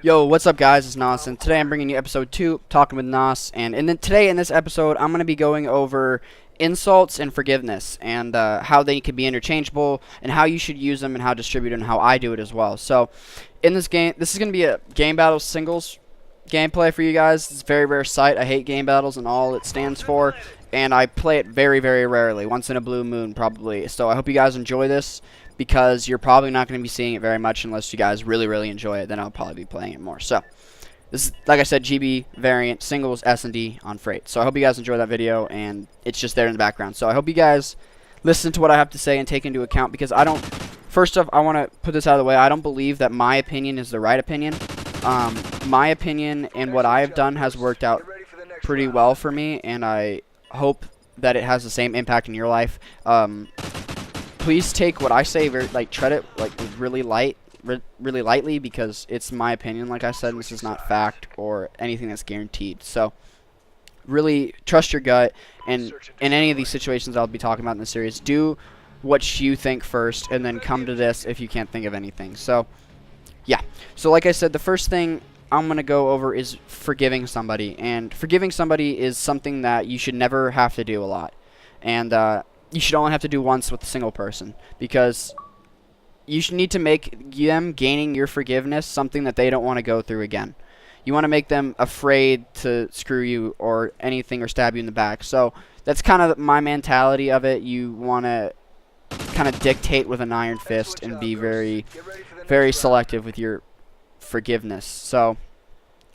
Yo, what's up, guys? It's NOS, and today I'm bringing you episode 2, Talking with NOS. And today in this episode, I'm going to be going over insults and forgiveness, and how they can be interchangeable, and how you should use them, and how to distribute them, and how I do it as well. So, in this game, this is going to be a game battle singles gameplay for you guys. It's a very rare sight. I hate game battles and all it stands for, and I play it very, very rarely, once in a blue moon probably. So I hope you guys enjoy this, because you're probably not going to be seeing it very much unless you guys really, really enjoy it. Then I'll probably be playing it more. So this is, like I said, GB variant singles S&D on Freight. So I hope you guys enjoy that video, and it's just there in the background. So I hope you guys listen to what I have to say and take into account, because I don't. First off, I want to put this out of the way. I don't believe that my opinion is the right opinion. My opinion and what I have done has worked out pretty well for me, and I hope that it has the same impact in your life. Please take what I say tread it really lightly, because it's my opinion. Like I said, this is not fact or anything that's guaranteed. So really trust your gut, and in any of these situations I'll be talking about in the series, do what you think first, and then come to this if you can't think of anything. So yeah, so like I said, the first thing I'm going to go over is forgiving somebody. And forgiving somebody is something that you should never have to do a lot. And you should only have to do once with a single person, because you should need to make them gaining your forgiveness something that they don't want to go through again. You want to make them afraid to screw you or anything, or stab you in the back. So that's kind of my mentality of it. You want to kind of dictate with an iron fist and be very, very selective with your forgiveness. So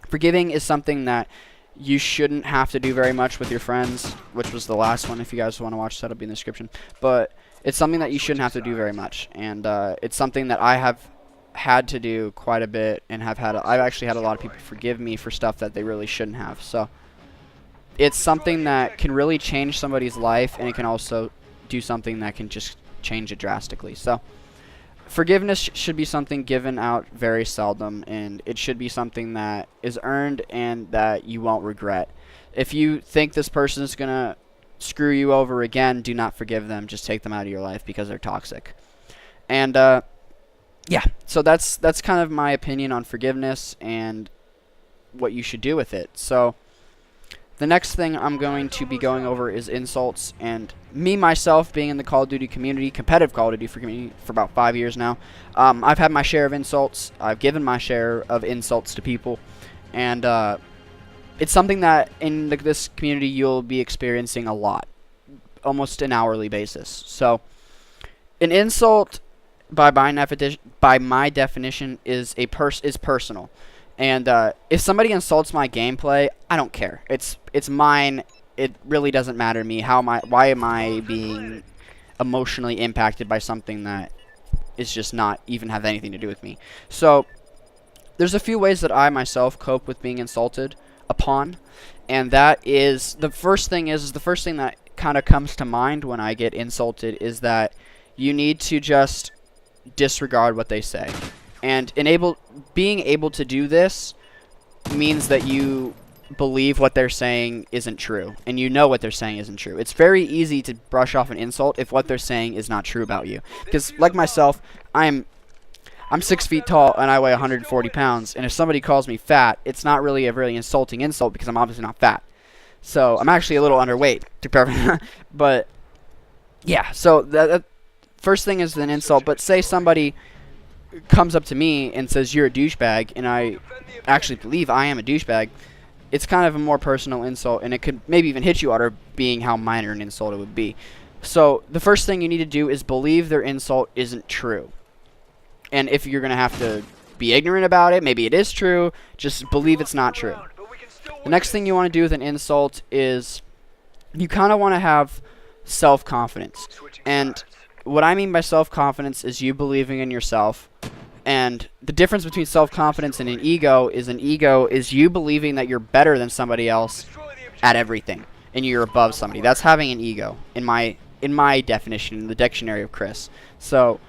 forgiving is something that you shouldn't have to do very much with your friends, which was the last one. If you guys want to watch, that'll be in the description. But it's something that you shouldn't have to do very much, and it's something that I have had to do quite a bit, and I've actually had a lot of people forgive me for stuff that they really shouldn't have. So it's something that can really change somebody's life, and it can also do something that can just change it drastically. So forgiveness should be something given out very seldom, and it should be something that is earned and that you won't regret. If you think this person is going to screw you over again, do not forgive them. Just take them out of your life, because they're toxic. And yeah, so that's kind of my opinion on forgiveness and what you should do with it. So the next thing I'm going to be going over is insults. And me, myself, being in the Call of Duty community, competitive Call of Duty community, for about 5 years now, I've had my share of insults. I've given my share of insults to people. And it's something that in this community you'll be experiencing a lot, almost an hourly basis. So an insult, by my definition, is personal. And if somebody insults my gameplay, I don't care. It's mine. It really doesn't matter to me. Why am I being emotionally impacted by something that is just not even have anything to do with me? So there's a few ways that I myself cope with being insulted upon, and that is the first thing that kind of comes to mind when I get insulted is that you need to just disregard what they say. And being able to do this means that you believe what they're saying isn't true, and you know what they're saying isn't true. It's very easy to brush off an insult if what they're saying is not true about you. Because like myself, I'm 6 feet tall and I weigh 140 pounds, and if somebody calls me fat, it's not really a really insulting insult, because I'm obviously not fat. So I'm actually a little underweight, but yeah. So the first thing is an insult. But say somebody comes up to me and says you're a douchebag, and I actually believe I am a douchebag, it's kind of a more personal insult, and it could maybe even hit you harder, being how minor an insult it would be. So the first thing you need to do is believe their insult isn't true. And if you're going to have to be ignorant about it, maybe it is true, just believe it's not true. The next thing you want to do with an insult is you kind of want to have self-confidence. And what I mean by self-confidence is you believing in yourself. And the difference between self-confidence and an ego is you believing that you're better than somebody else at everything, and you're above somebody. That's having an ego in my definition, in the dictionary of Chris. So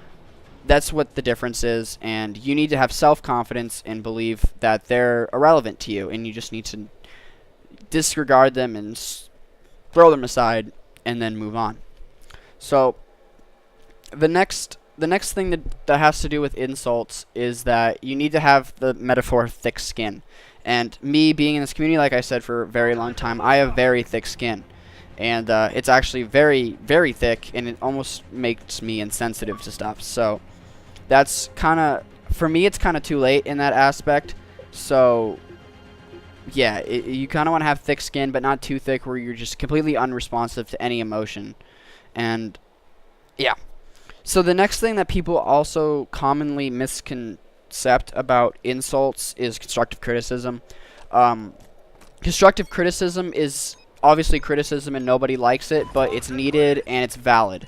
that's what the difference is, and you need to have self-confidence and believe that they're irrelevant to you, and you just need to disregard them and throw them aside and then move on. So the the next thing that has to do with insults is that you need to have the metaphor thick skin. And me being in this community, like I said, for a very long time, I have very thick skin. And it's actually very, very thick, and it almost makes me insensitive to stuff. So that's kind of, for me, it's kind of too late in that aspect. So yeah, you kind of want to have thick skin, but not too thick where you're just completely unresponsive to any emotion. And yeah. So the next thing that people also commonly misconcept about insults is constructive criticism. Constructive criticism is obviously criticism and nobody likes it, but it's needed and it's valid.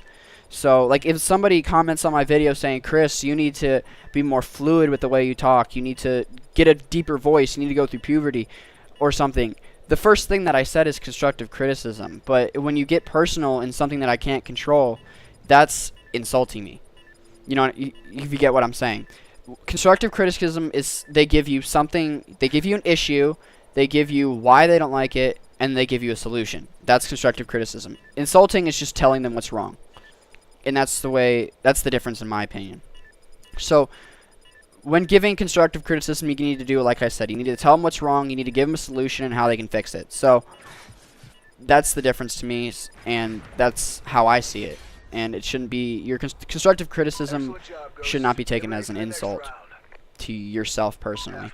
So like if somebody comments on my video saying, Chris, you need to be more fluid with the way you talk, you need to get a deeper voice, you need to go through puberty or something, the first thing that I said is constructive criticism. But when you get personal in something that I can't control, that's insulting me. You know, if you get what I'm saying. Constructive criticism is they give you something, they give you an issue, they give you why they don't like it, and they give you a solution. That's constructive criticism. Insulting is just telling them what's wrong. And that's the difference in my opinion. So when giving constructive criticism, you need to do, like I said, you need to tell them what's wrong, you need to give them a solution and how they can fix it. So that's the difference to me, and that's how I see it. And it shouldn't be, your constructive criticism should not be taken as an insult to yourself personally.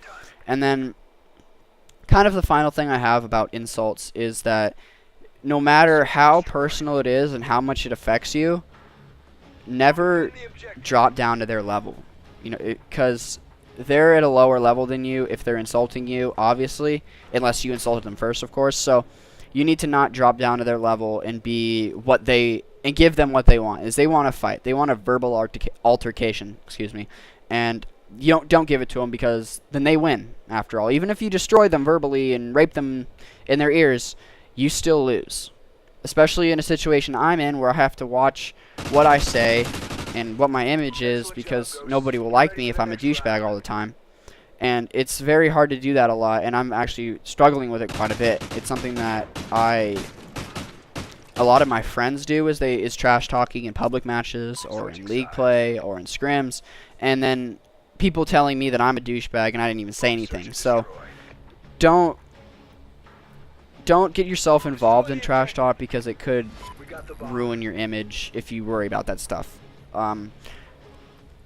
And then kind of the final thing I have about insults is that no matter how personal it is and how much it affects you, never drop down to their level. You know, because they're at a lower level than you if they're insulting you, obviously, unless you insulted them first, of course. So you need to not drop down to their level and be what they, and give them what they want. Is they want to fight. They want a verbal altercation, excuse me. And you don't give it to them, because then they win after all. Even if you destroy them verbally and rape them in their ears, you still lose. Especially in a situation I'm in where I have to watch what I say and what my image is, because nobody will like me if I'm a douchebag all the time. And it's very hard to do that a lot, and I'm actually struggling with it quite a bit. It's something that a lot of my friends do, is trash talking in public matches or in league play or in scrims, and then people telling me that I'm a douchebag and I didn't even say anything. So don't get yourself involved in trash talk, because it could ruin your image if you worry about that stuff.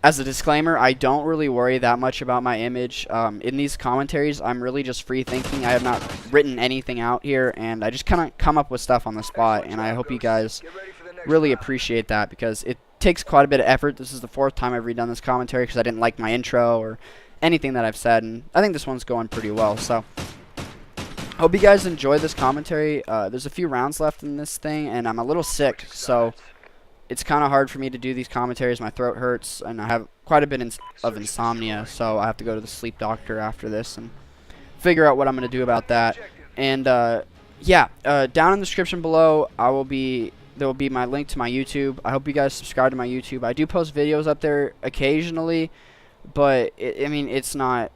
As a disclaimer, I don't really worry that much about my image. In these commentaries, I'm really just free thinking. I have not written anything out here, and I just kind of come up with stuff on the spot, and I hope you guys really appreciate that, because it takes quite a bit of effort. This is the 4th time I've redone this commentary because I didn't like my intro or anything that I've said, and I think this one's going pretty well. So hope you guys enjoyed this commentary. There's a few rounds left in this thing, and I'm a little sick, so it's kind of hard for me to do these commentaries. My throat hurts, and I have quite a bit of insomnia, so I have to go to the sleep doctor after this and figure out what I'm going to do about that. And yeah, down in the description below, there will be my link to my YouTube. I hope you guys subscribe to my YouTube. I do post videos up there occasionally, but I mean, it's not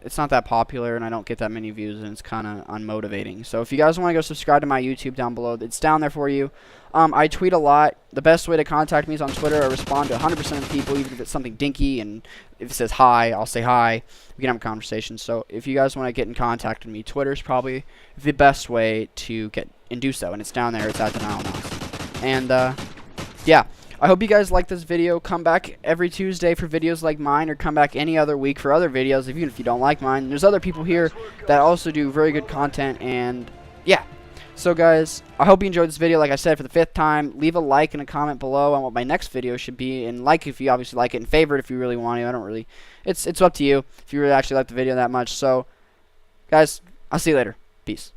that popular, and I don't get that many views, and it's kind of unmotivating. So if you guys want to go subscribe to my YouTube down below, it's down there for you. I tweet a lot. The best way to contact me is on Twitter. I respond to 100% of people, even if it's something dinky, and if it says hi, I'll say hi. We can have a conversation. So if you guys want to get in contact with me, Twitter's probably the best way to get and do so, and it's down there. It's at the NOS. And yeah, I hope you guys like this video. Come back every Tuesday for videos like mine, or come back any other week for other videos, even if you don't like mine. There's other people here that also do very good content, and yeah. So guys, I hope you enjoyed this video. Like I said, for the 5th time, leave a like and a comment below on what my next video should be, and like if you obviously like it, and favorite if you really want to. I don't really, it's up to you if you really actually like the video that much. So guys, I'll see you later. Peace.